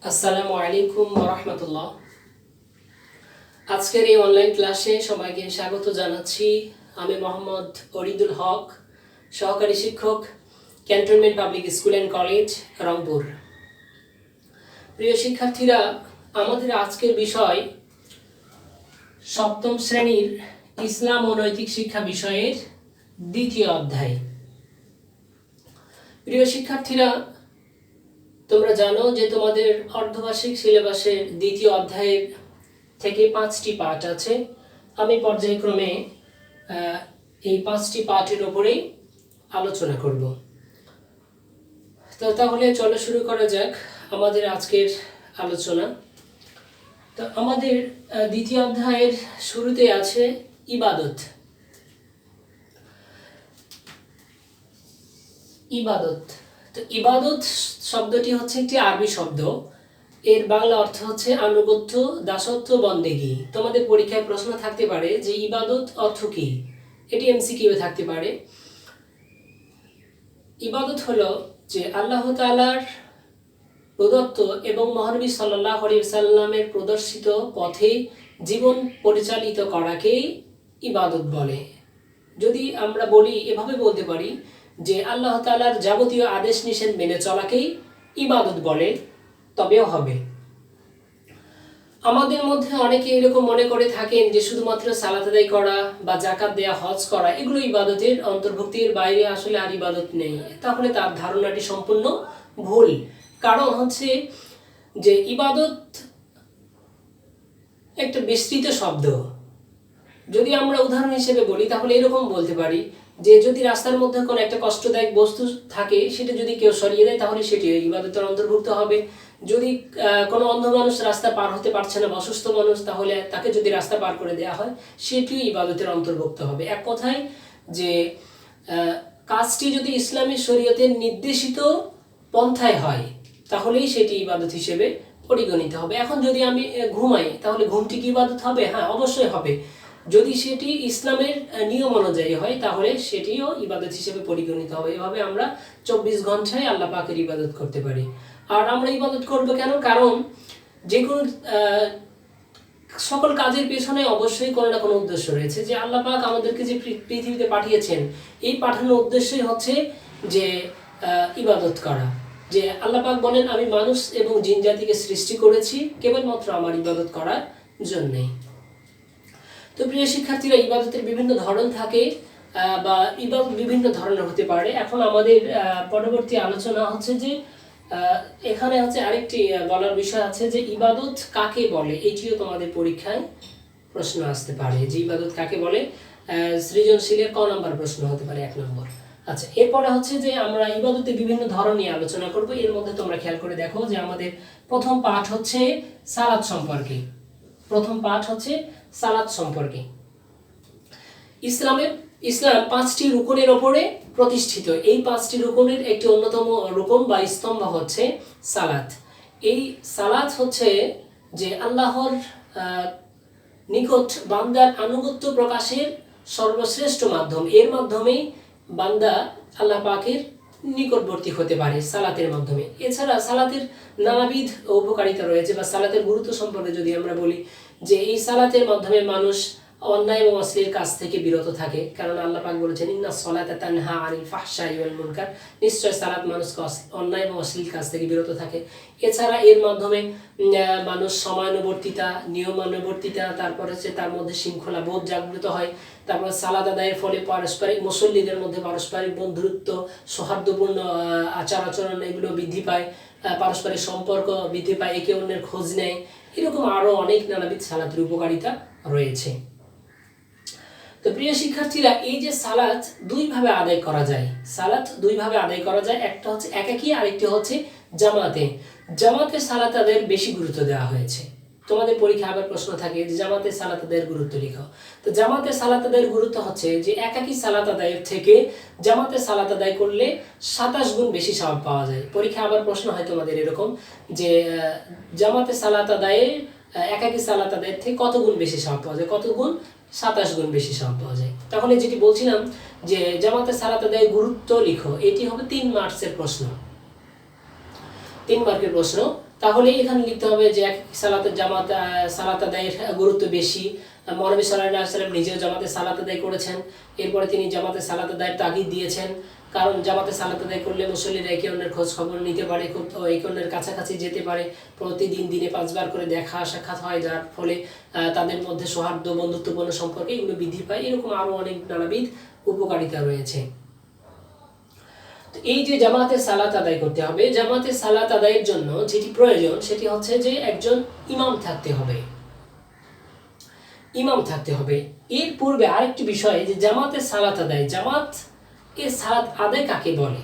আসসালামু আলাইকুম ওয়া রাহমাতুল্লাহ। আজকের এই অনলাইন ক্লাসে সবাইকে স্বাগত জানাচ্ছি। আমি মোহাম্মদ অরিদুল হক, সহকারী শিক্ষক, cantonment public school and college, Rangpur. প্রিয় শিক্ষার্থীরা, আমাদের আজকের বিষয় সপ্তম শ্রেণীর ইসলাম ও নৈতিক শিক্ষা বিষয়ের দ্বিতীয় অধ্যায়। প্রিয় শিক্ষার্থীরা, তোমরা জানো যে তোমাদের অর্ধবার্ষিক সিলেবাসের দ্বিতীয় অধ্যায়ের থেকে 5টি পাঠ আছে। আমি পর্যায়ক্রমে এই 5টি পাঠের উপরেই আলোচনা করব। তো তাহলে চলো শুরু করা যাক আমাদের আজকের আলোচনা। তো আমাদের দ্বিতীয় অধ্যায়ের শুরুতে আছে ইবাদত। ইবাদত, তো ইবাদত শব্দটি হচ্ছে একটি আরবি শব্দ। এর বাংলা অর্থ হচ্ছে আনুগত্য, দাসত্ব, বন্দেগী। তোমাদের পরীক্ষায় প্রশ্ন থাকতে পারে যে ইবাদত অর্থ কি, এটি এমসিকিউ থাকতে পারে। ইবাদত হলো যে আল্লাহ তাআলার প্রদত্ত এবং মহানবী সাল্লাল্লাহু আলাইহি ওয়াসাল্লামের প্রদর্শিত পথে জীবন পরিচালিত করাকেই ইবাদত বলে। যদি আমরা বলি, এভাবে বলতে পারি যে আল্লাহ তাআলার যাবতীয় আদেশ নিষেধ মেনে চলাকেই ইবাদত বলে, তবেও হবে। আমাদের মধ্যে অনেকে এরকম মনে করে থাকেন যে শুধুমাত্র সালাত আদায় করা বা যাকাত দেয়া, হজ করা এগুলো ইবাদতের অন্তর্ভুক্তির বাইরে আসলে আর ইবাদত নেই। তাহলে তার ধারণাটি সম্পূর্ণ ভুল। কারণ হচ্ছে যে ইবাদত একটা বিস্তৃত শব্দ। যদি আমরা উদাহরণ হিসেবে বলি তাহলে এরকম বলতে পারি যে যদি রাস্তার মধ্যে কোনো একটা কষ্টদায়ক বস্তু থাকে, সেটা যদি কেউ সরিয়ে দেয় তাহলে সেটি ইবাদতের অন্তর্ভুক্ত হবে। যদি কোনো অন্ধ মানুষ রাস্তা পার হতে পারছে না বা অসুস্থ মানুষ, তাহলে তাকে যদি রাস্তা পার করে দেওয়া হয় সেটিও ইবাদতের অন্তর্ভুক্ত হবে। এক কথায় যে কাজটি যদি ইসলামী শরীয়তের নির্দেশিত পন্থায় হয় তাহলেই সেটি ইবাদত হিসেবে পরিগণিত হবে। এখন যদি আমি ঘুমাই তাহলে ঘুমটি কি ইবাদত হবে? হ্যাঁ, অবশ্যই হবে। যদি সেটি ইসলামের নিয়ম অনুযায়ী হয় তাহলে সেটিও ইবাদত হিসেবে পরিগণিত হবে। এভাবে আমরা 24 ঘন্টায় আল্লাহ পাকের ইবাদত করতে পারি। আর আমরা ইবাদত করব কেন? কারণ যে কোনো সকল কাজের পেছনে অবশ্যই কোনো না কোনো উদ্দেশ্য রয়েছে। যে আল্লাহ পাক আমাদেরকে যে পৃথিবীতে পাঠিয়েছেন, এই পাঠানোর উদ্দেশ্যই হচ্ছে যে ইবাদত করা। যে আল্লাহ পাক বলেন, আমি মানুষ এবং জিন জাতিকে সৃষ্টি করেছি কেবলমাত্র আমার ইবাদত করার জন্যই। তো প্রিয় শিক্ষার্থীরা, ইবাদতের বিভিন্ন ধরন থাকে বা ইবাদত বিভিন্ন ধরনের হতে পারে। এখন আমাদের পরবর্তী আলোচনা হচ্ছে যে এখানে হচ্ছে আরেকটি বলার বিষয় আছে যে ইবাদত কাকে বলে। এটিও তোমাদের পরীক্ষায় প্রশ্ন আসতে পারে যে ইবাদত কাকে বলে। সৃজনশীলের ক নাম্বার প্রশ্ন হতে পারে, 1 নম্বর। আচ্ছা, এরপরে হচ্ছে যে আমরা ইবাদতের বিভিন্ন ধরন নিয়ে আলোচনা করব। এর মধ্যে তোমরা খেয়াল করে দেখো যে আমাদের প্রথম পাঠ হচ্ছে সালাত সম্পর্কে। প্রথম পাঠ হচ্ছে সালাত সম্পর্কে। ইসলাম 5টি রুকনের ওপরে প্রতিষ্ঠিত। এই 5টি রুকনের একটি অন্যতম রুকন বা স্তম্ভ হচ্ছে সালাত। এই সালাত হচ্ছে যে আল্লাহর নিকট বান্দার আনুগত্য প্রকাশের সর্বশ্রেষ্ঠ মাধ্যম। এর মাধ্যমেই বান্দা আল্লাহ পাকের নিকটবর্তী হতে পারে সালাতের মাধ্যমে। এছাড়া সালাতের নানাবিধ উপকারিতা রয়েছে বা সালাতের গুরুত্ব সম্পর্কে যদি আমরা বলি, যে এই সালাতের মাধ্যমে মানুষ অন্যায় এবং অশ্লীল কাজ থেকে বিরত থাকে। কারণ আল্লাহ পাক বলেছেন, ইন্নাস সালাতা তানহা আনিল ফাহশাই ওয়াল মুনকার। নিশ্চয় সালাত মানুষকে অন্যায় এবং অশ্লীল কাজ থেকে বিরত থাকে। এছাড়া এর মাধ্যমে মানুষ সময়ানুবর্তিতা, নিয়মানুবর্তিতা, তারপর হচ্ছে তার মধ্যে শৃঙ্খলা বোধ জাগ্রত হয়। তারপর সালাত আদায়ের ফলে পারস্পরিক মুসল্লিদের মধ্যে পারস্পরিক বন্ধুত্ব, সৌহার্দ্যপূর্ণ আচার আচরণ এগুলো বৃদ্ধি পায়, পারস্পরিক সম্পর্ক বৃদ্ধি পায়, একে অন্যের খোঁজ নেয়। এরকম আরও অনেক নানাবিধ সালাতের উপকারিতা রয়েছে। তো প্রিয় শিক্ষার্থীরা, এই যে সালাত দুইভাবে আদায় করা যায়। সালাত দুইভাবে আদায় করা যায়, একটা হচ্ছে একাকী, আরেকটি হচ্ছে জামাতে। জামাতে সালাত আদায়ের বেশি গুরুত্ব দেওয়া হয়েছে। তোমাদের পরীক্ষা আবার প্রশ্ন থাকে যে জামাতে সালাত আদায়ের গুরুত্ব লিখো। তো জামাতে সালাত আদায়ের গুরুত্ব হচ্ছে যে একাকী সালাত আদায়ের থেকে জামাতে সালাত আদায় করলে 27 গুণ বেশি সওয়াব পাওয়া যায়। পরীক্ষা আবার প্রশ্ন হয় তোমাদের এরকম যে জামাতে সালাত আদায়ে একাকী সালাত আদায়ের থেকে কত গুণ বেশি সওয়াব পাওয়া যায়? কত গুণ? 27 গুণ বেশি সওয়াব পাওয়া যায়। তাহলে যেটি বলছিলাম যে জামাতে সালাত আদায়ের গুরুত্ব লিখো, এটি হবে 3 মার্কসের প্রশ্ন, 3 মার্কের প্রশ্ন। তাহলে এখানে লিখতে হবে যে এক সালাতের জামাত সালাত আদায়ের গুরুত্ব বেশি। মহানবী সাল্লাল্লাহু আলাইহি ওয়াসাল্লাম নিজেও জামাতে সালাত আদায় করেছেন, এরপরে তিনি জামাতে সালাত আদায়ের তাগিদ দিয়েছেন, কারণ জামাতে সালাত আদায় করলে মুসল্লিরা একে অন্যের খোঁজ খবর নিতে পারে, খুব একে অন্যের কাছাকাছি যেতে পারে, প্রতিদিন দিনে 5 বার করে দেখা সাক্ষাৎ হয়, যার ফলে তাদের মধ্যে সৌহার্দ্য বন্ধুত্বপূর্ণ সম্পর্ক এগুলো বৃদ্ধি পায়। এরকম আরও অনেক নানাবিধ উপকারিতা রয়েছে। এই যে জামাতে সালাত আদায় করতে হবে, জামাতে সালাত আদায়ের জন্য যেটি প্রয়োজন সেটি হচ্ছে যে একজন ইমাম থাকতে হবে, ইমাম থাকতে হবে। এর পূর্বে আরেকটি বিষয় যে জামাতে সালাত আদায়, জামাত এ সালাত আদায় কাকে বলে?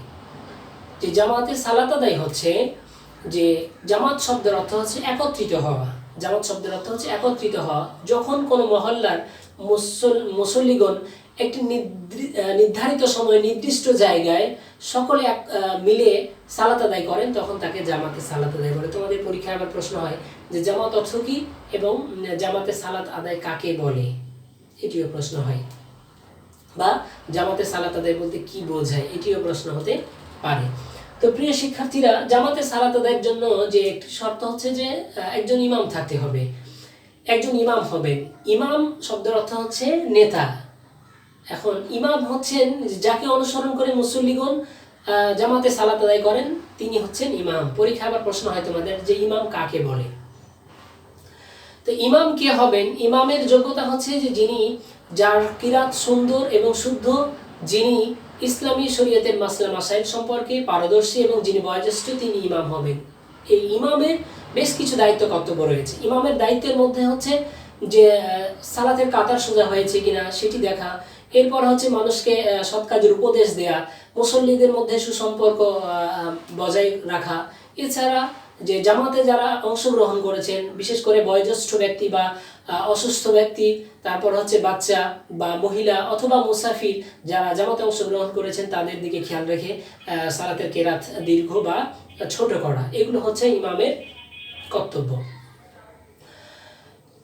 যে জামাতে সালাত আদায় হচ্ছে যে জামাত শব্দের অর্থ হচ্ছে একত্রিত হওয়া, জামাত শব্দের অর্থ হচ্ছে একত্রিত হওয়া। যখন কোনো মহল্লার মুসল্লিগণ একটি নির্ধারিত সময় নির্দিষ্ট জায়গায় সকলে মিলে সালাত আদায় করেন তখন তাকে জামাতে সালাত আদায় বলে। তোমাদের পরীক্ষায় আবার প্রশ্ন হয় যে জামাত অর্থ কি এবং জামাতে সালাত আদায় কাকে বলে, এটিও প্রশ্ন হয়, বা জামাতে সালাত আদায় বলতে কি বোঝায়, এটিও প্রশ্ন হতে পারে। তো প্রিয় শিক্ষার্থীরা, জামাতে সালাত আদায়ের জন্য যে একটি শর্ত হচ্ছে যে একজন ইমাম থাকতে হবে, একজন ইমাম হবেন। ইমাম শব্দের অর্থ হচ্ছে নেতা। এখন ইমাম হচ্ছেন যাকে অনুসরণ করে মুসল্লিগণ জামাতে সালাত আদায় করেন, তিনি হচ্ছেন ইমাম। পরীক্ষা আবার প্রশ্ন হয় তোমাদের যে ইমাম কাকে বলে। তো ইমাম কে হবেন? ইমামের যোগ্যতা হচ্ছে যে যিনি যার কিরাত সুন্দর এবং শুদ্ধ, যিনি ইসলামী শরীয়তের মাসলা মাসাইল সম্পর্কে পারদর্শী এবং যিনি বয়োজ্যেষ্ঠ, তিনি ইমাম হবেন। এই ইমামের বেশ কিছু দায়িত্ব কর্তব্য রয়েছে। ইমামের দায়িত্বের মধ্যে হচ্ছে যে সালাতের কাতার সোজা হয়েছে কিনা সেটি দেখা, এরপর হচ্ছে মানুষকে সৎ কাজের উপদেশ দেয়া, মুসল্লিদের মধ্যে সুসম্পর্ক বজায় রাখা, এছাড়া যে জামাতে যারা অংশগ্রহণ করেছেন, বিশেষ করে বয়োজ্যেষ্ঠ ব্যক্তি বা অসুস্থ ব্যক্তি, তারপর হচ্ছে বাচ্চা বা মহিলা অথবা মুসাফির যারা জামাতে অংশগ্রহণ করেছেন তাদের দিকে খেয়াল রেখে সালাতের কেরাত দীর্ঘ বা ছোট করা, এগুলো হচ্ছে ইমামের কর্তব্য।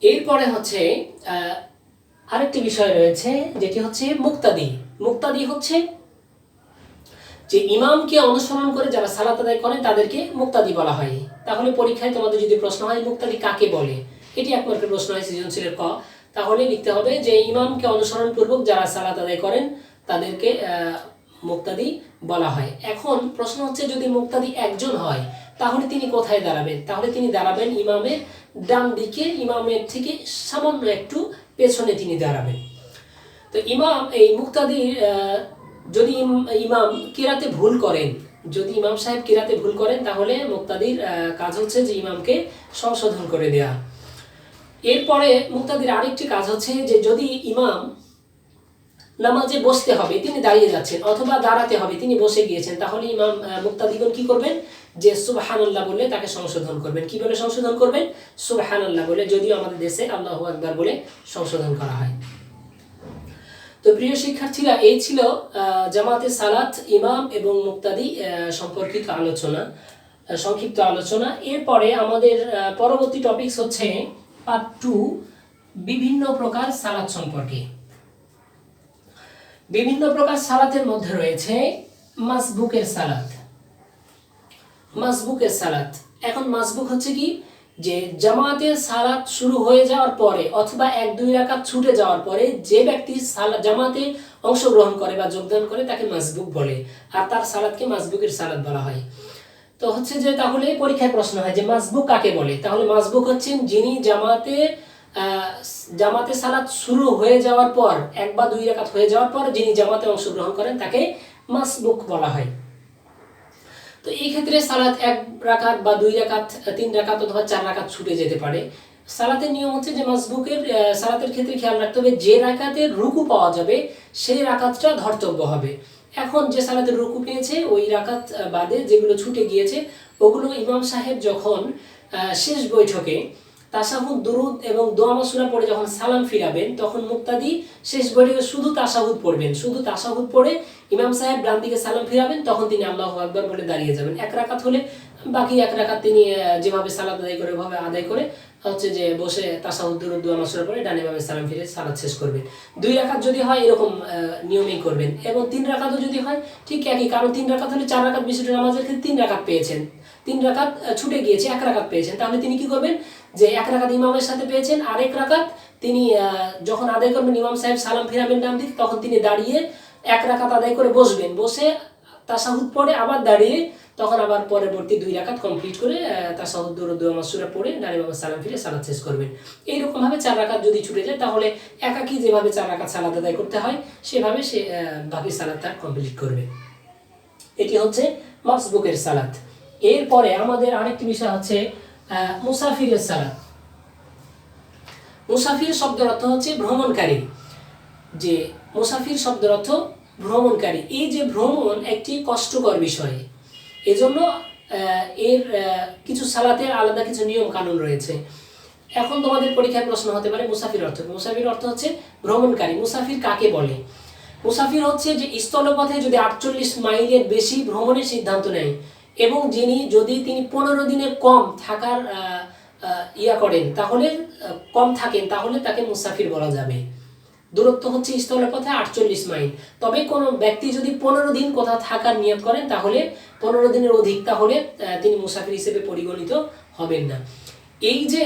এরপরে হচ্ছে আরেকটি বিষয় রয়েছে যেটি হচ্ছে মুক্তাদি। মুক্তাদি হচ্ছে যে ইমামকে অনুসরণ করে যারা সালাত আদায় করেন তাদেরকে মুক্তাদি বলা হয়। তাহলে পরীক্ষায় তোমাদের যদি প্রশ্ন হয় মুক্তাদি কাকে বলে, এটি এক মার্কের প্রশ্ন হয় সৃজনশীলের ক, তাহলে লিখতে হবে যে ইমামকে অনুসরণ পূর্বক যারা সালাত আদায় করেন তাদেরকে মুক্তাদি বলা হয়। এখন প্রশ্ন হচ্ছে যদি মুক্তাদি একজন হয় তাহলে তিনি কোথায় দাঁড়াবেন? তাহলে তিনি দাঁড়াবেন ইমামের ডান দিকে, ইমামের থেকে সামান্য একটু পেছনে তিনি দাঁড়াবেন। তো ইমাম এই মুক্তাদির যদি ইমাম কিরাতে ভুল করেন, যদি ইমাম সাহেব কিরাতে ভুল করেন তাহলে মুক্তাদির কাজ হচ্ছে যে ইমামকে সংশোধন করে দেয়া। এরপরে মুক্তাদির আরেকটি কাজ হচ্ছে যে যদি ইমাম নামাজে বসতে হবে, তিনি দাঁড়িয়ে যাচ্ছেন, অথবা দাঁড়াতে হবে, তিনি বসে গিয়েছেন, তাহলে ইমাম মুক্তাদিগণ কি করবেন? যে সুবহানাল্লাহ বলে তাকে সংশোধন করবেন। কি বলে সংশোধন করবেন? সুবহানাল্লাহ বলে, যদিও আমাদের দেশে আল্লাহু আকবার বলে সংশোধন করা হয়। তো প্রিয় শিক্ষার্থীরা, এই ছিল জামাতে সালাত, ইমাম এবং মুক্তাদি সম্পর্কিত আলোচনা, সংক্ষিপ্ত আলোচনা। এরপরে আমাদের পরবর্তী টপিকস হচ্ছে পার্ট 2, বিভিন্ন প্রকার সালাত সম্পর্কে। বিভিন্ন প্রকার সালাতের মধ্যে রয়েছে মাসবুকের সালাত। মাসবুকের সালাত, এখন মাসবুক হচ্ছে কি যে জামাতে সালাত শুরু হয়ে যাওয়ার পরে অথবা 1-2 রাকাত ছুটে যাওয়ার পরে যে ব্যক্তি জামাতে অংশগ্রহণ করে বা যোগদান করে তাকে মাসবুক বলে, আর তার সালাতকে মাসবুকের সালাত বলা হয়। তো হচ্ছে যে তাহলে পরীক্ষায় প্রশ্ন হয় যে মাসবুক কাকে বলে? তাহলে মাসবুক হচ্ছেন যিনি জামাতে সালাত শুরু হয়ে যাওয়ার পর 1 বা 2 রাকাত হয়ে যাওয়ার পর যিনি জামাতে অংশগ্রহণ করেন তাকে মাসবুক বলা হয়। তো এই ক্ষেত্রে সালাত 1 রাকাত বা 2 রাকাত, 3 রাকাত অথবা 4 রাকাত ছুটে যেতে পারে। সালাতের নিয়ম হচ্ছে যে মাসবুকের সালাতের ক্ষেত্রে খেয়াল রাখতে হবে যে রাকাতের রুকু পাওয়া যাবে সেই রাকাতটা ধর্তব্য হবে। এখন যে সালাতের রুকু পেয়েছে ওই রাকাত বাদে যেগুলো ছুটে গিয়েছে ওগুলো ইমাম সাহেব যখন শেষ বৈঠকে তাশাহুদ, দুরুদ এবং দোয়া মাসুরা পড়ে যখন সালাম ফিরাবেন তখন মুক্তাদি শেষ বৈঠকে শুধু তাশাহুদ পড়বেন। শুধু তাশাহুদ পড়ে ইমাম সাহেব ডান দিকে সালাম ফিরাবেন, তখন তিনি আল্লাহু আকবার বলে দাঁড়িয়ে যাবেন। 1 রাকাত হলে বাকি 1 রাকাত তিনি যেভাবে সালাত আদায় করে ওভাবে আদায় করে হচ্ছে যে বসে তাশাহুদ, দুরুদ, দোয়া মাসুরা পড়ে ডানে বামে সালাম ফিরে সালাত শেষ করবেন। 2 রাকাত যদি হয় এরকম নিয়মেই করবেন, এবং 3 রাকাতও যদি হয় ঠিক একই, কারণ 3 রাকাত হলে 4 রাকাত বিশিষ্ট নামাজের ক্ষেত্রে 3 রাকাত পেয়েছেন, 3 রাকাত ছুটে গিয়েছে, 1 রাকাত পেয়েছেন, তাহলে তিনি কি করবেন যে 1 রাকাত ইমামের সাথে পেয়েছেন, আর 1 রাকাত তিনি যখন আদায় করবেন ইমাম সাহেব সালাম ফিরাবেন ডান দিক, তখন তিনি দাঁড়িয়ে 1 রাকাত আদায় করে বসবেন, বসে তাশাহুদ পড়ে আবার দাঁড়িয়ে তখন আবার পরবর্তী 2 রাকাত কমপ্লিট করে তাশাহুদ দোয়া মাসুরা পড়ে ডানে বামে সালাম ফিরে সালাত শেষ করবেন। এইরকম ভাবে 4 রাকাত যদি ছুটে যায় তাহলে একাকি যেভাবে 4 রাকাত সালাত আদায় করতে হয় সেভাবে সে বাকি সালাত তার কমপ্লিট করবে। এটি হচ্ছে মাসবুকের সালাত। এরপরে আমাদের আরেকটি বিষয় হচ্ছে মুসাফিরের সালাত। মুসাফির শব্দের অর্থ হচ্ছে ভ্রমণকারী। যে মুসাফির শব্দের অর্থ ভ্রমণকারী। এই যে ভ্রমণ একটি কষ্টকর বিষয়, এজন্য এর কিছু সালাতের আলাদা কিছু নিয়ম কানুন রয়েছে। এখন তোমাদের পরীক্ষায় প্রশ্ন হতে পারে মুসাফির অর্থ। মুসাফির অর্থ হচ্ছে ভ্রমণকারী। মুসাফির কাকে বলে? মুসাফির হচ্ছে যে স্থলপথে যদি 48 মাইলের বেশি ভ্রমণের সিদ্ধান্ত নেয় এবং যদি তিনি 15 দিনের কম থাকার করেন, তাহলে কম থাকেন, তাহলে তাকে মুসাফির বলা যাবে। দূরত্ব হচ্ছে স্থলপথে 48 মাইল। তবে কোনো ব্যক্তি যদি 15 দিন কোথাও থাকার নিয়ত করেন, তাহলে 15 দিনের অধিক, তাহলে তিনি মুসাফির হিসেবে পরিগণিত হবেন না। এই যে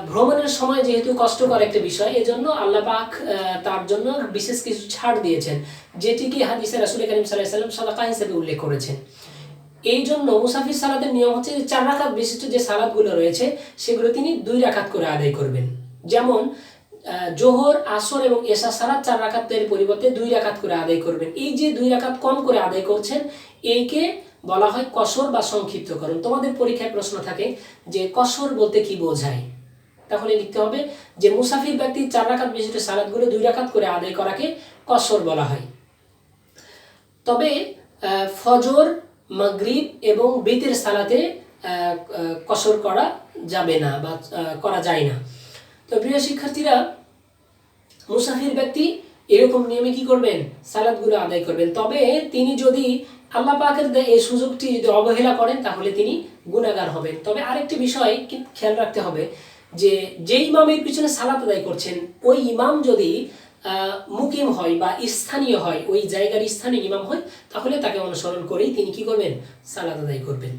ভ্রমণের সময় যেহেতু কষ্টকর একটা বিষয়, এজন্য আল্লাহ পাক তার জন্য বিশেষ কিছু ছাড় দিয়েছেন, যেটিকে হাদিসে রাসূল করিম সাল্লাল্লাহু আলাইহি ওয়াসাল্লাম সাদাকা হিসেবে উল্লেখ করেছেন। এই জন্য মুসাফির সালাতের নিয়ম হচ্ছে যে 4 রাকাত বিশিষ্ট যে সালাতগুলো রয়েছে সেগুলো তিনি 2 রাকাত করে আদায় করবেন। যেমন জোহর, আসর এবং এশা সালাত 4 রাকাতের পরিবর্তে 2 রাকাত করে আদায় করবেন। এই যে 2 রাকাত কম করে আদায় করছেন, এইকে বলা হয় কসর বা সংক্ষিপ্তকরণ। তোমাদের পরীক্ষায় প্রশ্ন থাকে যে কসর বলতে কি বোঝায়, তাহলে লিখতে হবে যে মুসাফির ব্যক্তি 4 রাকাত বিশিষ্ট সালাতগুলো 2 রাকাত করে আদায় করাকে কসর বলা হয়। তবে ফজর, মাগরিব এবং বিতর সালাতে কসর করা যাবে না বা করা যায় না। তো প্রিয় শিক্ষার্থীরা, মুসাফির ব্যক্তি এরকম নিয়মে কি করবেন? সালাতগুলো আদায় করবেন। তবে তিনি যদি আল্লাহ পাকের এই সুযোগটি যদি অবহেলা করেন, তাহলে তিনি গুনাহগার হবেন। তবে আরেকটি বিষয় খেয়াল রাখতে হবে যে ইমামের পিছনে সালাত আদায় করছেন, ওই ইমাম যদি মুকিম হয় বা স্থানীয় হয়, ওই জায়গার স্থানীয় ইমাম হয়, তাহলে তাকে অনুসরণ করেই তিনি কি করবেন? সালাত আদায় করবেন।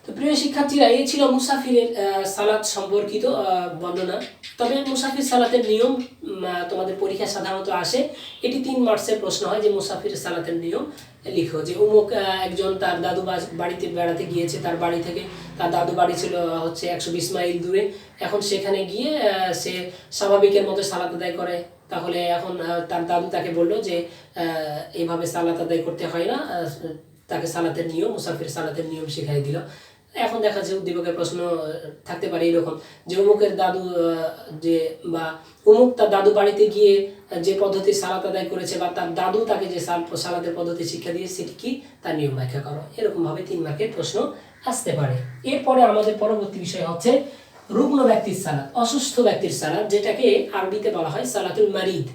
তো প্রিয় শিক্ষার্থীরা, এই ছিল মুসাফিরের সালাত সম্পর্কিত বর্ণনা। তবে মুসাফির সালাতের নিয়ম তোমাদের পরীক্ষায় সাধারণত আসে। এটি 3 মার্চের প্রশ্ন হয় যে মুসাফির সালাতের নিয়ম লিখো। যে অমুক একজন তার দাদু বাড়িতে বেড়াতে গিয়েছে, তার বাড়ি থেকে, তার দাদু বাড়ি ছিল হচ্ছে 120 মাইল দূরে। এখন সেখানে গিয়ে সে স্বাভাবিকের মতো সালাত আদায় করে। তাহলে এখন তার দাদু তাকে বলল যে এইভাবে সালাত আদায় করতে হয় না, তাকে সালাতের নিয়ম, মুসাফির সালাতের নিয়ম শিখাই দিল। এখন দেখা যাচ্ছে উদ্দীপকের প্রশ্ন থাকতে পারে এরকম যে অমুকের দাদু বা অমুক তার দাদু বাড়িতে গিয়ে যে পদ্ধতি সালাত আদায় করেছে বা তার দাদু তাকে যে সালাতের পদ্ধতি শিক্ষা দিয়েছে সেটি কি, তার নিয়ম ব্যাখ্যা করো। এরকম ভাবে 3 মার্কের প্রশ্ন আসতে পারে। এরপরে আমাদের পরবর্তী বিষয় হচ্ছে রুগ্ন ব্যক্তির সালাত, অসুস্থ ব্যক্তির সালাত, যেটাকে আরবিতে বলা হয় সালাতুল মারিদ।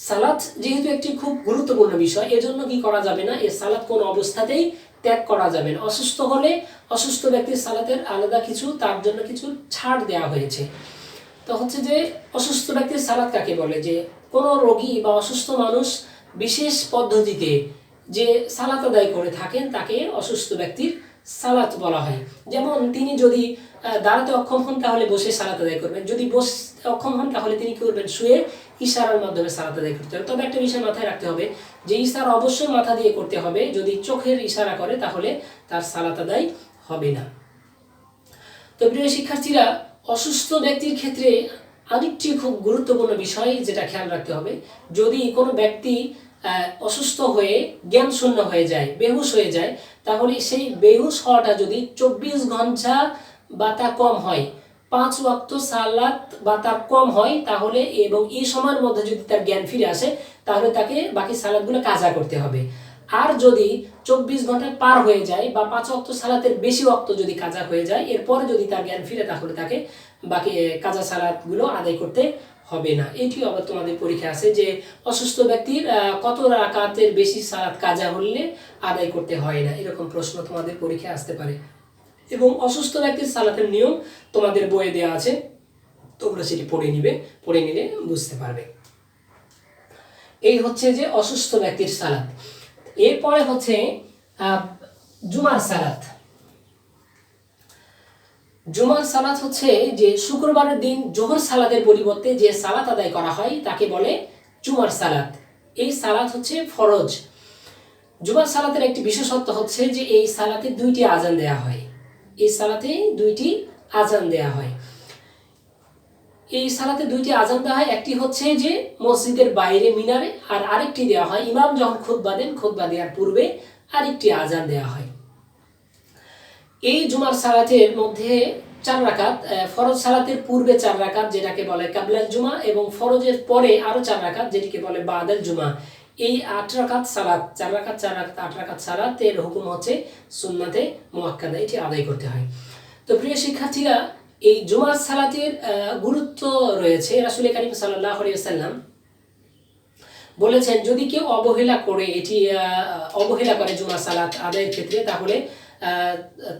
সালাত যেহেতু একটি খুব গুরুত্বপূর্ণ বিষয়, এজন্য কি করা যাবে না, এই সালাত কোন অবস্থাতেই ত্যাগ করা যাবে না। অসুস্থ হলে অসুস্থ ব্যক্তির সালাতের আলাদা কিছু, তার জন্য কিছু ছাড় দেওয়া হয়েছে। তো হচ্ছে যে অসুস্থ ব্যক্তির সালাত কাকে বলে? যে কোনো রোগী বা অসুস্থ মানুষ বিশেষ পদ্ধতিতে যে সালাত আদায় করে থাকেন, তাকে অসুস্থ ব্যক্তির সালাত বলা হয়। যেমন তিনি যদি দাঁড়াতে অক্ষম হন, তাহলে বসে সালাত আদায় করবেন। যদি বসতে অক্ষম হন, তাহলে তিনি কি করবেন? শুয়ে ইশারার মাধ্যমে সালাত আদায় করতে হবে। তবে একটা বিষয় মাথায় রাখতে হবে যে ইশারা অবশ্যই মাথা দিয়ে করতে হবে। যদি চোখের ইশারা করে, তাহলে তার সালাত আদায় হবে না। তো প্রিয় শিক্ষার্থীরা, অসুস্থ ব্যক্তির ক্ষেত্রে আরেকটি খুব গুরুত্বপূর্ণ বিষয় যেটা খেয়াল রাখতে হবে, যদি কোনো ব্যক্তি অসুস্থ হয়ে জ্ঞান শূন্য হয়ে যায়, বেহুশ হয়ে যায়, তাহলে সেই বেহুশ হওয়াটা যদি 24 ঘন্টা বা তা কম হয়, 5 ওয়াক্ত সালাত বা তার কম হয়, তাহলে এবং এই সময়ের মধ্যে যদি তার জ্ঞান ফিরে আসে, তাহলে তাকে বাকি সালাতগুলো কাজা করতে হবে। আর যদি 24 ঘন্টা পার হয়ে যায় বা 5 ওয়াক্ত সালাতের বেশি ওয়াক্ত যদি কাজা হয়ে যায়, এরপরে যদি তার জ্ঞান ফিরে, তাহলে তাকে বাকি কাজা সালাতগুলো আদায় করতে হবে না। এটিও আবার তোমাদের পরীক্ষা আছে যে অসুস্থ ব্যক্তির কত রাকাতের বেশি সালাত কাজা হলে আদায় করতে হয় না, এরকম প্রশ্ন তোমাদের পরীক্ষায় আসতে পারে। এবং অসুস্থ ব্যক্তির সালাতের নিয়ম তোমাদের বইয়ে দেওয়া আছে, তোমরা সেটি পড়ে নিলে বুঝতে পারবে। এই হচ্ছে যে অসুস্থ ব্যক্তির সালাত। এরপরে হচ্ছে জুমার সালাত। জুমার সালাত হচ্ছে যে শুক্রবারের দিন জোহর সালাতের পরিবর্তে যে সালাত আদায় করা হয় তাকে বলে জুমার সালাত। এই সালাত হচ্ছে ফরজ। জুমার সালাতের একটি বিশেষত্ব হচ্ছে যে এই সালাতে দুইটি আজান দেয়া হয়। এই সালাতে দুইটি আজান দেয়া হয়। এই সালাতে দুইটি আজান দেওয়া হয়, একটি হচ্ছে যে মসজিদের বাইরে মিনারে, আর আরেকটি দেওয়া হয় ইমাম যখন খুতবা দেন, খুতবা দেওয়ার পূর্বে আরেকটি আজান দেওয়া হয়। এই জুমার সালাতের মধ্যে 4 রাকাত, ফরজ সালাতের পূর্বে 4 রাকাত যেটাকে বলে কাবলাল জুমা, এবং ফরজের পরে আরো 4 রাকাত যেটিকে বলে বাদাল জুমা। এই 8 রাকাত সালাত, 4 রাকাত 4 রাকাত 8 রাকাত সালাতের হুকুম হচ্ছে সুন্নাতে মুআক্কাদা, এটি আদায় করতে হয়। তো প্রিয় শিক্ষার্থীরা, এই জুমার সালাতের গুরুত্ব রয়েছে। রাসূল কারীম সাল্লাল্লাহু আলাইহি ওয়াসাল্লাম বলেছেন, যদি কেউ অবহেলা করে জুমার সালাত আদায়ের ক্ষেত্রে, তাহলে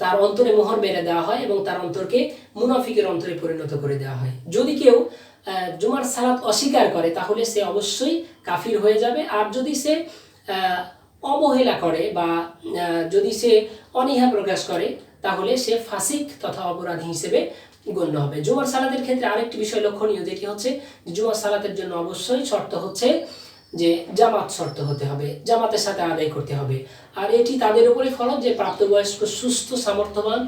তার অন্তরে মোহর মেরে দেওয়া হয় এবং তার অন্তরকে মুনাফিকের অন্তরে পরিণত করে দেওয়া হয়। যদি কেউ জুমার সালাত অস্বীকার করে তাহলে সে অবশ্যই কাফির হয়ে যাবে। আর যদি সে অবহেলা করে বা যদি সে অনীহা প্রকাশ করে তাহলে সে ফাসিক তথা অপরাধী হিসেবে গণ্য হবে। জুমার সালাতের ক্ষেত্রে আরেকটি বিষয় লক্ষণীয়, যেটি হচ্ছে জুমার সালাতের জন্য অবশ্যই শর্ত হচ্ছে যে জামাত শর্ত হতে হবে, জামাতের সাথে আদায় করতে হবে। আর এটি তাদের উপরই ফরজ যে প্রাপ্তবয়স্ক সুস্থ সামর্থ্যবান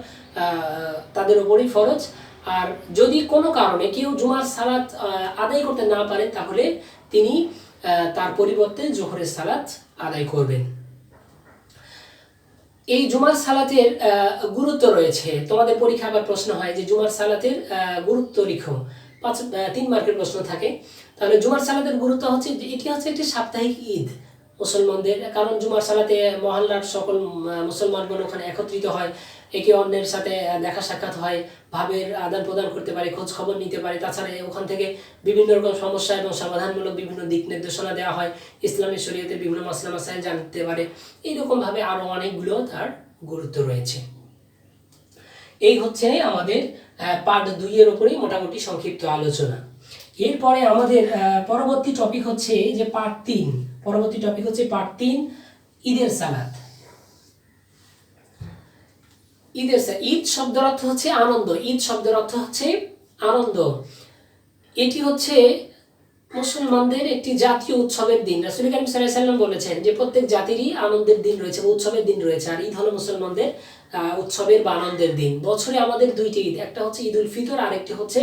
তাদের উপরই ফরজ। আর যদি কোনো কারণে কেউ জুমার সালাত আদায় করতে না পারেন তাহলে তিনি তার পরিবর্তে জোহরের সালাত আদায় করবেন। এই জুমার সালাতের গুরুত্ব রয়েছে। তোমাদের পরীক্ষা আবার প্রশ্ন হয় যে জুমার সালাতের গুরুত্ব লিখো, 3 মার্কের প্রশ্ন থাকে। তাহলে জুমার সালাতের গুরুত্ব হচ্ছে যে এটি হচ্ছে একটি সাপ্তাহিক ঈদ মুসলমানদের, কারণ জুমার সালাতে মহল্লার সকল মুসলমানগণ ওখানে একত্রিত হয়, একে অন্যের সাথে দেখা সাক্ষাৎ হয়, ভাবের আদান প্রদান করতে পারে, খোঁজ খবর নিতে পারে। তাছাড়া ওখান থেকে বিভিন্ন রকম সমস্যা এবং সমাধানমূলক বিভিন্ন দিক নির্দেশনা দেওয়া হয়, ইসলামী শরীয়তের বিভিন্ন মাসলা মাসাইল জানতে পারে। এইরকমভাবে আরও অনেকগুলো তার গুরুত্ব রয়েছে। এই হচ্ছে আমাদের পার্ট 2 এর উপরেই মোটামুটি সংক্ষিপ্ত আলোচনা। এরপরে আমাদের পরবর্তী টপিক হচ্ছে যে পার্ট 3। পরবর্তী টপিক হচ্ছে পার্ট 3, ঈদের সালাত। ঈদ শব্দের অর্থ হচ্ছে আনন্দ। ঈদ শব্দের অর্থ হচ্ছে আনন্দ। এটি হচ্ছে মুসলমানদের একটি জাতীয় উৎসবের দিন। রাসূল কারীম সাল্লাল্লাহু আলাইহি ওয়াসাল্লাম বলেছেন যে প্রত্যেক জাতিরই আনন্দের দিন রয়েছে, উৎসবের দিন রয়েছে, আর ঈদ হলো মুসলমানদের উৎসবের বা আনন্দের দিন। বছরে আমাদের 2টি ঈদ, একটা হচ্ছে ঈদুল ফিতর আর একটি হচ্ছে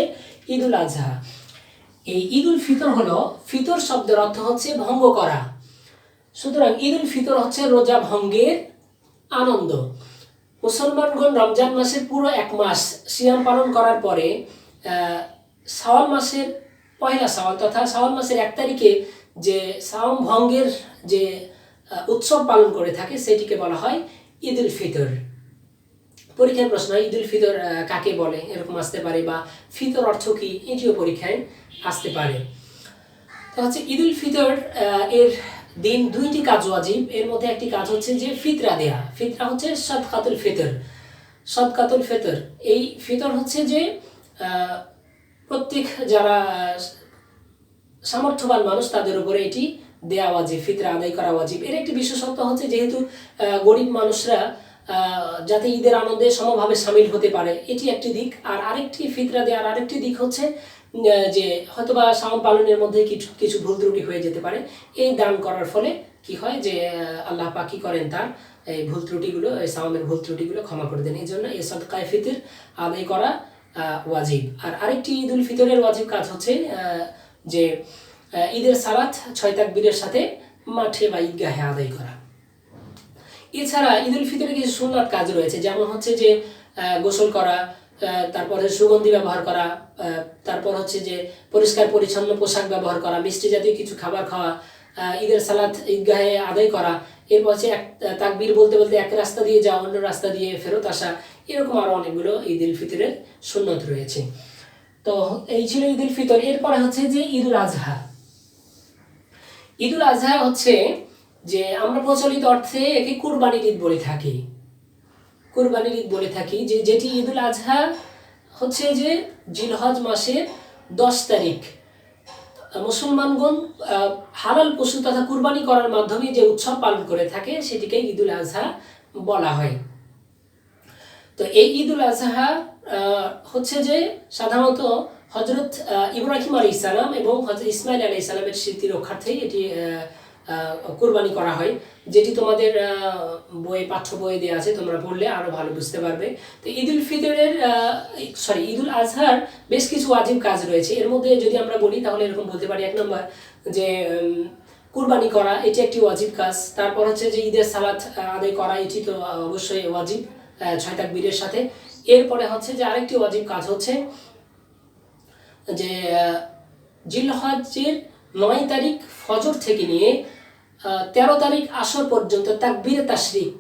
ঈদুল আজহা। এই ঈদুল ফিতর হলো, ফিতর শব্দের অর্থ হচ্ছে ভঙ্গ করা, সুতরাং ঈদুল ফিতর হচ্ছে রোজা ভঙ্গের আনন্দ। মুসলমানগণ রমজান মাসের পুরো 1 মাস সিয়াম পালন করার পরে শাওয়াল মাসের পয়লা শাওয়াল তথা শাওয়াল মাসের 1 তারিখে যে সাওম ভঙ্গের যে উৎসব পালন করে থাকে সেটিকে বলা হয় ঈদুল ফিতর। পরীক্ষায় প্রশ্ন হয় ঈদুল ফিতর কাকে বলে, এরকম আসতে পারে, বা ফিতর অর্থ কি, এটিও পরীক্ষায় আসতে পারে। তো হচ্ছে ঈদুল ফিতর এর দিন 2টি কাজ ওয়াজিব। এর মধ্যে একটি কাজ হচ্ছে যে ফিতরা দেয়া। ফিতরা হচ্ছে সাদকাতুল ফিতর। সাদকাতুল ফিতর, এই ফিতর হচ্ছে যে প্রত্যেক যারা সামর্থ্যবান মানুষ তাদের উপরে এটি দেয়া ওয়াজিব, ফিতরা আদায় করা ওয়াজিব। এর একটি বিশেষত্ব হচ্ছে যেহেতু গরিব মানুষরা যাতে ঈদের আনন্দে সমভাবে সামিল হতে পারে, এটি একটি দিক। আর আরেকটি ফিতরা দেওয়ার আরেকটি দিক হচ্ছে যে হয়তোবা সাওম পালনের মধ্যে কিছু ভুল ত্রুটি হয়ে যেতে পারে। এই দান করার ফলে কি হয় যে আল্লাহ পাক কি করেন, তার এই ভুল ত্রুটিগুলো, এই সাওমের ভুল ত্রুটিগুলো ক্ষমা করে দেন। এই জন্য এই সাদকায়ে ফিতর আদায় করা ওয়াজিব। আর আরেকটি ঈদুল ফিতরের ওয়াজিব কাজ হচ্ছে যে ঈদের সালাত 6 তাকবীরের সাথে মাঠে বা ঈদগাহে আদায় করা। এছাড়া ঈদুল ফিতরে কিছু সুন্নাত কাজ রয়েছে, যেমন হচ্ছে যে গোসল করা, তারপরে সুগন্ধি ব্যবহার করা, তারপর হচ্ছে যে পরিষ্কার পরিচ্ছন্ন পোশাক ব্যবহার করা, মিষ্টি জাতীয় কিছু খাবার খাওয়া, ঈদের সালাত ঈদগাহে আদায় করা, এরপর হচ্ছে তাকবীর বলতে বলতে এক রাস্তা দিয়ে যাওয়া, অন্য রাস্তা দিয়ে ফেরত আসা, এরকম আরও অনেকগুলো ঈদুল ফিতরের সুন্নত রয়েছে। তো এই ছিল ঈদুল ফিতর। এরপরে হচ্ছে যে ঈদুল আজহা। ঈদুল আজহা হচ্ছে যে আমরা প্রচলিত অর্থে একে কুরবানির ঈদ বলে থাকি। কুরবানির ঈদ বলে থাকি যেটি ঈদুল আজহা হচ্ছে যে জিলহজ মাসের 10 তারিখ মুসলমানগণ হালাল পশু তথা কুরবানি করার মাধ্যমে যে উৎসব পালন করে থাকে সেটিকে ঈদুল আজহা বলা হয়। তো এই ঈদুল আজহা হচ্ছে যে সাধারণত হজরত ইব্রাহিম আলাইহিস সালাম এবং হজরত ইসমাইল আলাইহিস সালামের স্মৃতি রক্ষার্থেই এটি কুরবানি করা হয়, যেটি তোমাদের পাঠ্য বইয়ে দেওয়া আছে, তোমরা পড়লে আরো ভালো বুঝতে পারবে। তো ঈদুল ফিতরের ঈদুল আজহার বেশ কিছু ওয়াজিব কাজ রয়েছে। এর মধ্যে যদি আমরা বলি তাহলে এরকম বলতে পারি, 1 নম্বর যে কুরবানি করা, এটি একটি ওয়াজিব কাজ। তারপর হচ্ছে যে ঈদের সালাত আদায় করা, এটি তো অবশ্যই ওয়াজিব 6 তাকবীরের সাথে। এরপরে হচ্ছে যে আরেকটি ওয়াজিব কাজ হচ্ছে যে জিলহজ্জের 9 তারিখ ফজর থেকে নিয়ে 13 তারিখ আসর পর্যন্ত তাকবীরে তাশরিক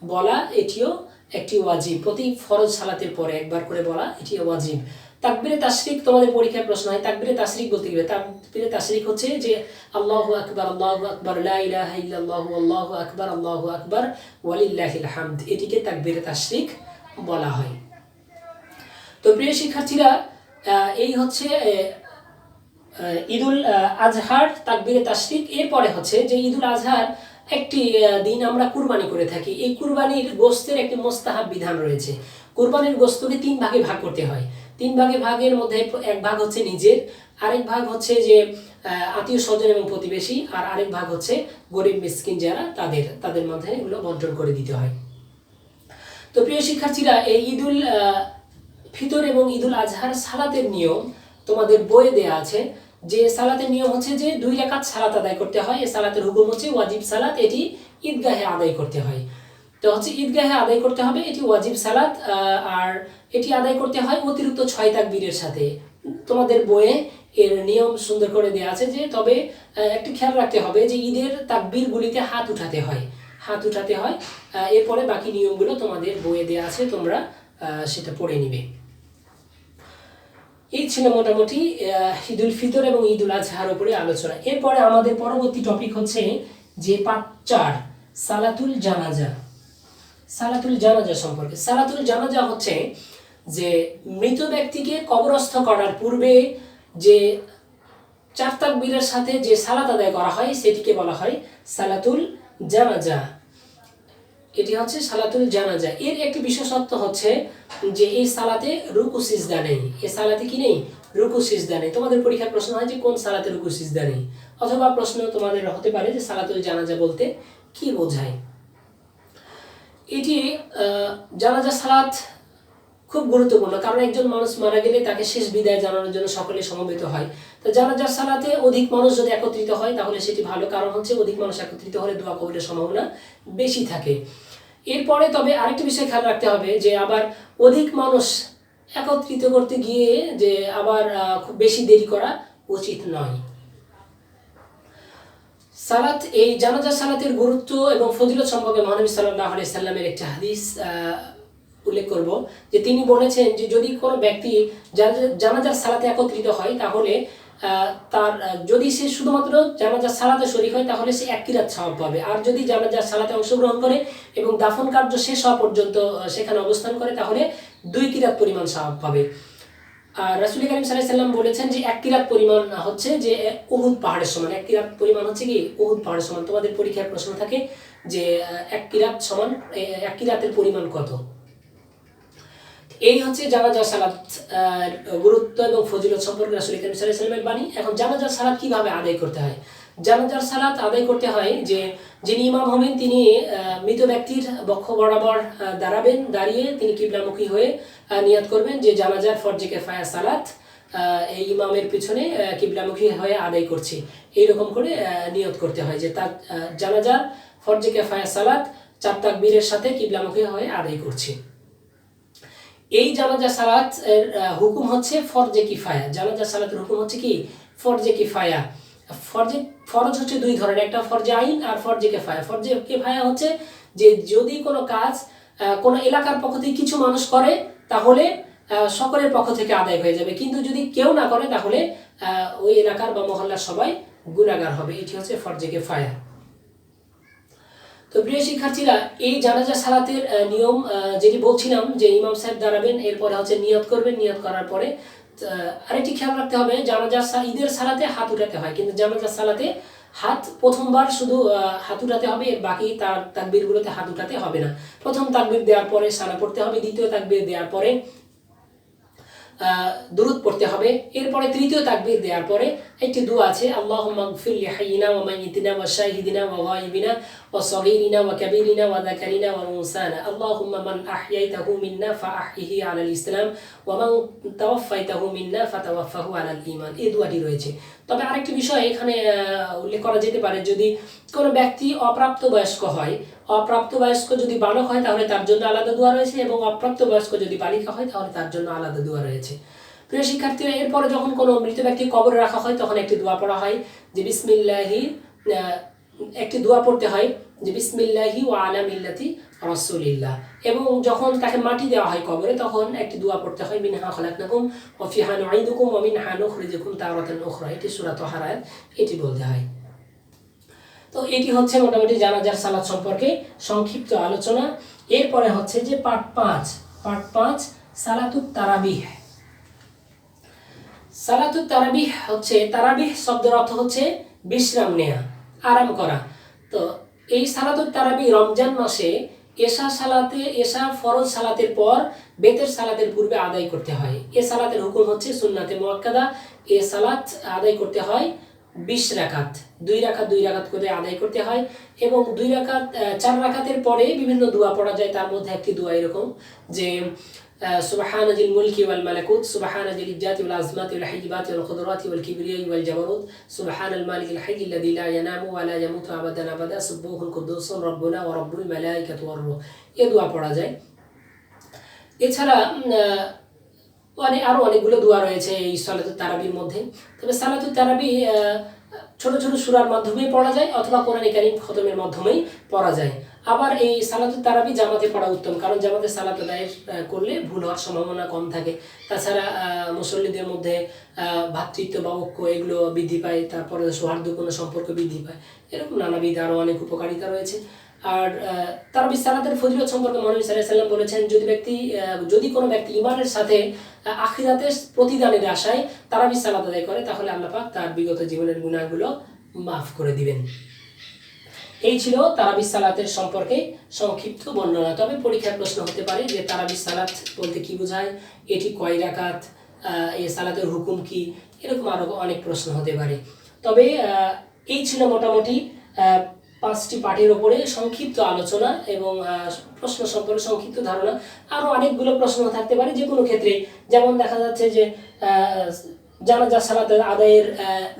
বলা, এটিও একটি ওয়াজিব। প্রতি ফরজ সালাতের পরে একবার করে বলা, এটিও ওয়াজিব। তাকবীরে তাশরিক তোমাদের পরীক্ষায় প্রশ্ন হয়, তাকবীরে তাশরিক বলতে কি? তাকবীরে তাশরিক হচ্ছে যে আল্লাহু আকবার, লা ইলাহা ইল্লাল্লাহু, আল্লাহু আকবার ওয়ালিল্লাহিল হামদ, এটিকে তাকবীরে তাশরিক বলা হয়। তো প্রিয় শিক্ষার্থীরা, এই হচ্ছে ঈদুল আজহার তাকবীরে তাশরিক। এরপরে হচ্ছে যে ঈদুল আজহার একটি দিন আমরা কুরবানি করে থাকি। এই কুরবানির গোশতের একটি মোস্তাহাব বিধান রয়েছে। কুরবানির গোশতকে 3 ভাগে ভাগ করতে হয়। 3 ভাগের মধ্যে এক ভাগ হচ্ছে নিজের, আরেক ভাগ হচ্ছে যে আত্মীয় স্বজন এবং প্রতিবেশী, আর আরেক ভাগ হচ্ছে গরিব মিসকিন যারা তাদের মধ্যে এগুলো বন্টন করে দিতে হয়। তো প্রিয় শিক্ষার্থীরা, এই ঈদুল ফিতর এবং ঈদুল আজহার সালাতের নিয়ম তোমাদের বইয়ে দেয়া আছে। যে সালাতের নিয়ম হচ্ছে যে 2 রাকাত সালাত আদায় করতে হয়। এই সালাতের হুকুম হচ্ছে ওয়াজিব সালাত, এটি ঈদগাহে আদায় করতে হয়। তো হচ্ছে ঈদগাহে আদায় করতে হবে, এটি ওয়াজিব সালাত, আর এটি আদায় করতে হয় অতিরিক্ত 6 তাকবীরের সাথে। তোমাদের বইয়ে এর নিয়ম সুন্দর করে দেওয়া আছে। যে তবে একটু খেয়াল রাখতে হবে যে ঈদের তাকবীরগুলিতে হাত উঠাতে হয়। এরপরে বাকি নিয়মগুলো তোমাদের বইয়ে দেওয়া আছে, তোমরা সেটা পড়ে নিবে। এই ছিল মোটামুটি ঈদুল ফিতর এবং ঈদুল আজহার উপরে আলোচনা। এরপরে আমাদের পরবর্তী টপিক হচ্ছে যে পার্ট 4, সালাতুল জানাজা। সালাতুল জানাজা সম্পর্কে। সালাতুল জানাজা হচ্ছে যে মৃত ব্যক্তিকে কবরস্থ করার পূর্বে যে 4 তাকবীরের সাথে যে সালাত আদায় করা হয় সেটিকে বলা হয় সালাতুল জানাজা। এটি হচ্ছে সালাতুল জানাজা। এর একটি বিশেষত্ব হচ্ছে যে এই সালাতে রুকু সিজদা নেই। এই সালাতে কি নেই? রুকু সিজদা নেই। তোমাদের পরীক্ষার প্রশ্ন হয় যে কোন সালাতে রুকু সিজদা নেই, অথবা প্রশ্ন তোমাদের হতে পারে যে সালাতুল জানাজা বলতে কি বোঝায়। এটি জানাজা সালাত খুব গুরুত্বপূর্ণ, কারণ একজন মানুষ মারা গেলে তাকে শেষ বিদায় জানানোর জন্য সকলে সমবেত হয়। তো জানাজার সালাতে অধিক মানুষ যদি একত্রিত হয় তাহলে সেটি ভালো, কারণ হচ্ছে অধিক মানুষ একত্রিত হলে দোয়া কবুলের সম্ভাবনা বেশি থাকে। এরপরে তবে আরেকটি বিষয় খেয়াল রাখতে হবে যে আবার অধিক মানুষ একত্রিত করতে গিয়ে যে আবার খুব বেশি দেরি করা উচিত নয়। সালাত, এই জানাজা সালাতের গুরুত্ব এবং ফজিলত সম্পর্কে মহানবী সাল্লাল্লাহু আলাইহি সাল্লামের একটি হাদিস উল্লেখ করব, যে তিনি বলেছেন যে যদি কোনো ব্যক্তি জানাজার সালাতে একত্রিত হয় তাহলে তার যদি সে শুধুমাত্র জানাজার সালাতে শরীক হয় তাহলে সে 1 কিরাত সওয়াব পাবে, আর যদি জানাজার সালাতে অংশগ্রহণ করে এবং দাফন কার্য শেষ হওয়া পর্যন্ত সেখানে অবস্থান করে তাহলে 2 কিরাত পরিমাণ সওয়াব পাবে। আর রাসূল করিম সাল্লাল্লাহু আলাইহি সাল্লাম বলেছেন যে 1 কিরাত পরিমাণ হচ্ছে যে উহুদ পাহাড়ের সমান। 1 কিরাত পরিমাণ হচ্ছে কি উহুদ পাহাড়ের সমান। তোমাদের পরীক্ষার প্রশ্ন থাকে যে 1 কিরাত সমান 1 কিরাতের পরিমাণ কত। এই হচ্ছে জানাজা সালাত গুরুত্ব এবং ফজিলত সম্পর্কে রাসূল করিম সাল্লাল্লাহু আলাইহি সাল্লামের বাণী। এখন জানাজার সালাত কিভাবে আদায় করতে হয়? জানাজার সালাত আদায় করতে হয় যে যিনি ইমাম হবেন তিনি মৃত ব্যক্তির বক্ষ বরাবর দাঁড়াবেন, দাঁড়িয়ে তিনি কিবলামুখী হয়ে নিয়াত করবেন যে জানাজার ফরজে কিফায়া সালাত এই ইমামের পিছনে কিবলামুখী হয়ে আদায় করছি, এইরকম করে নিয়ত করতে হয় যে তার জানাজার ফরজে কিফায়া সালাত 4 তাকবীরের সাথে কিবলামুখী হয়ে আদায় করছি। এই জানাজা সালাত এর হুকুম হচ্ছে ফরজে কিফায়া। জানাজা সালাতের হুকুম হচ্ছে কি ফরজে কিফায়া। ফরজ হচ্ছে 2 ধরনের, একটা ফরজে আইন আর ফরজে কিফায়া। ফরজে কিফায়া হচ্ছে যে যদি কোনো কাজ কোনো এলাকার পক্ষ থেকে কিছু মানুষ করে তাহলে সকলের পক্ষ থেকে আদায় হয়ে যাবে, কিন্তু যদি কেউ না করে তাহলে ওই এলাকার বা মহল্লার সবাই গুনাহগার হবে। এটি হচ্ছে ফরজে কিফায়া। তো প্রিয় শিক্ষার্থীরা, এই জানাজা সালাতের নিয়ম যেটি বলছিলাম যে ইমাম সাহেব দাঁড়াবেন, এরপরে হচ্ছে নিয়ত করবেন, নিয়ত করার পরে আরেকটি খেয়াল রাখতে হবে, ঈদের সালাতে হাত উঠাতে হয়, কিন্তু জানাজার সালাতে হাত প্রথমবার শুধু হাত উঠাতে হবে, এর বাকি তার তাকবীরগুলোতে হাত উঠাতে হবে না। প্রথম তাকবীর দেওয়ার পরে সানা পড়তে হবে, দ্বিতীয় তাকবীর দেওয়ার পরে দুরুদ পড়তে হবে, এরপরে তৃতীয় তাকবীর দেওয়ার পরে একটি দোয়া আছে, আল্লাহুম্মা গফির লিহাইয়িনা ওয়া মাইয়িতিনা ওয়া শাহিদিনা ওয়া গায়িবিনা ওয়া সগীরিনা ওয়া কাবীরিনা ওয়া যাকারিনা ওয়া উনসানা, আল্লাহুম্মা মান আহইয়াইতাহু মিন্না ফাআহইহি আলাল ইসলাম ওয়া মান তাওয়াফফাইতাহু মিন্না ফাতাওয়াফফাহু আলাল ঈমান। এই দোয়াটি রয়েছে। তবে আরেকটি বিষয় এখানে উল্লেখ করা যেতে পারে, যদি কোনো ব্যক্তি অপ্রাপ্তবয়স্ক হয়, অপ্রাপ্তবয়স্ক যদি বালক হয় তাহলে তার জন্য আলাদা দোয়া রয়েছে, এবং অপ্রাপ্তবয়স্ক যদি বালিকা হয় তাহলে তার জন্য আলাদা দোয়া রয়েছে। প্রিয় শিক্ষার্থীরা, এরপরে যখন কোনো মৃত ব্যক্তি কবরে রাখা হয় তখন একটি দোয়া পড়া হয় যে বিসমিল্লাহি, একটি দোয়া পড়তে হয় যে বিসমিল্লাহি ওয়া আলা মিল্লাতি রাসূলিল্লাহ। এবং যখন তাকে মাটি দেওয়া হয় কবরে তখন একটি দোয়া পড়তে হয় মিনহা খলাকনাকুম ওয়া ফিহা নুঈদুকুম ওয়া মিনহা নুখরিজুকুম তারাতান উখরা। এটি সূরা তাহার আয়াত, এটি বলতে হয়। তো এটি হচ্ছে মোটামুটি জানাজার সালাত সম্পর্কে সংক্ষিপ্ত আলোচনা। এরপরে হচ্ছে যে পার্ট 5 সালাতুত তারাবিহ। সালাতুত তারাবিহ হচ্ছে, তারাবিহ শব্দের অর্থ হচ্ছে বিশ্রাম নেয়া, আরাম করা। তো এই সালাতুত তারাবিহ রমজান মাসে এশা ফরজ সালাতের পর বেতের সালাতের পূর্বে আদায় করতে হয়। এ সালাতের হুকুম হচ্ছে সুন্নাতে মুআক্কাদা। এ সালাত আদায় করতে হয় 20 রাকাত, 2 রাকাত করে আদায় করতে হয়। এবং 4 রাকাতের পরে বিভিন্ন দোয়া পড়া যায়। তার মধ্যে একটি দোয়া এরকম যে সুবহানা জিল মুলকি ওয়াল মালাকুত, সুবহানা জিল ইজ্জাতি ওয়াল আজমাতি ওয়াল হাইবাতি ওয়াল কুদরাতি ওয়াল কিবরিয়াই ওয়াল জাবারুত, সুবহানাল মালিকিল হাইয়্যিল লাযী লা ইয়ানামু ওয়া লা ইয়ামুতু আবাদান আবাদা, সুবহুল কুদ্দুসুর রাব্বুনা ওয়া রাব্বুল মালাইকাতু ওয়ার রূহ। এই দোয়া পড়া যায়। এছাড়া আরো অনেকগুলো দোয়া রয়েছে এই সালাতুত তারাবির মধ্যে। তবে সালাতুত তারাবি ছোট ছোট সূরার মাধ্যমে পড়া যায় অথবা কোরআনে কারীম খতমের মাধ্যমেই পড়া যায়। আবার এই সালাতুত তারাবি জামাতে পড়া উত্তম, কারণ জামাতে সালাত আদায় করলে ভুল হওয়ার সম্ভাবনা কম থাকে। তাছাড়া মুসল্লিদের মধ্যে ভ্রাতৃত্ব বা ঐক্য এগুলো বৃদ্ধি পায়, তারপরে সৌহার্দ্যপূর্ণ সম্পর্ক বৃদ্ধি পায়। এরকম নানাবিধ আরও অনেক উপকারিতা রয়েছে। আর তারাবির সালাতের ফজিলত সম্পর্কে মহানবী সাল্লাল্লাহু আলাইহি ওয়াসাল্লাম বলেছেন, যদি কোনো ব্যক্তি ঈমানের সাথে আখিরাতের প্রতিদানের আশায় তারাবির সালাত আদায় করে তাহলে আল্লাহ পাক তার বিগত জীবনের গুনাহগুলো মাফ করে দিবেন। এই ছিল তারাবির সালাতের সম্পর্কে সংক্ষিপ্ত বর্ণনা। তবে পরীক্ষার প্রশ্ন হতে পারে যে তারাবির সালাত বলতে কি বোঝায়, এটি কয় রাকাত, এই সালাতের হুকুম কি, এরকম আরো অনেক প্রশ্ন হতে পারে। তবে এই ছিল মোটামুটি 5টি পাঠের উপরে সংক্ষিপ্ত আলোচনা এবং প্রশ্ন সম্পর্কে সংক্ষিপ্ত ধারণা। আরও অনেকগুলো প্রশ্ন থাকতে পারে যে কোনো ক্ষেত্রে, যেমন দেখা যাচ্ছে যে জানাজা সালাতের আদায়ের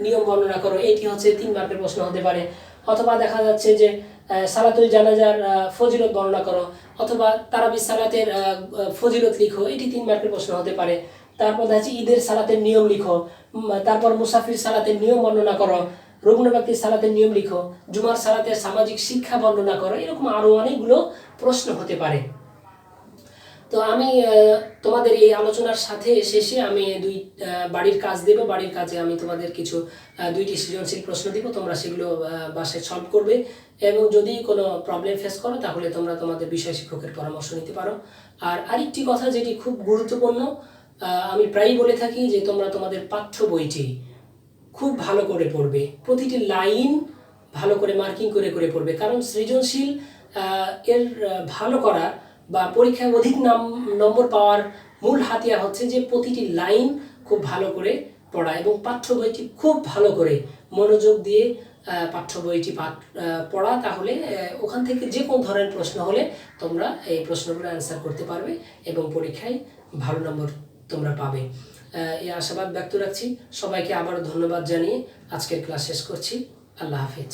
নিয়ম বর্ণনা করো, এটি হচ্ছে 3 মার্কের প্রশ্ন হতে পারে। অথবা দেখা যাচ্ছে যে সালাতুল জানাজার ফজিলত বর্ণনা করো, অথবা তারাবির সালাতের ফজিলত লিখো, এটি 3 মার্কের প্রশ্ন হতে পারে। তারপর দেখা যাচ্ছে ঈদের সালাতের নিয়ম লিখো, তারপর মুসাফির সালাতের নিয়ম বর্ণনা করো, রুগ্ন ব্যক্তির সালাতের নিয়ম লিখো, জুমার সালাতের সামাজিক শিক্ষা বর্ণনা করো, এরকম আরও অনেকগুলো প্রশ্ন হতে পারে। তো আমি তোমাদের এই আলোচনার সাথে শেষে আমি বাড়ির কাজ দেব। বাড়ির কাজে আমি তোমাদের কিছু 2টি সৃজনশীল প্রশ্ন দিব, তোমরা সেগুলো বাসায় সলভ করবে। এবং যদি কোনো প্রবলেম ফেস করো তাহলে তোমরা তোমাদের বিষয় শিক্ষকের পরামর্শ নিতে পারো। আর আরেকটি কথা যেটি খুব গুরুত্বপূর্ণ, আমি প্রায়ই বলে থাকি যে তোমরা তোমাদের পাঠ্য বইটি খুব ভালো করে পড়বে, প্রতিটি লাইন ভালো করে মার্কিং করে করে পড়বে। কারণ সৃজনশীল এর ভালো করা বা পরীক্ষায় অধিক নম্বর পাওয়ার মূল হাতিয়ার হচ্ছে যে প্রতিটি লাইন খুব ভালো করে পড়া এবং পাঠ্য বইটি খুব ভালো করে মনোযোগ দিয়ে পাঠ্য বইটি পড়া। তাহলে ওখান থেকে যে কোনো ধরনের প্রশ্ন হলে তোমরা এই প্রশ্নগুলো অ্যান্সার করতে পারবে এবং পরীক্ষায় ভালো নম্বর তোমরা পাবে। এই আশাবাদ ব্যক্ত রাখছি। সবাইকে আবারও ধন্যবাদ জানিয়ে আজকের ক্লাস শেষ করছি। আল্লাহ হাফেজ।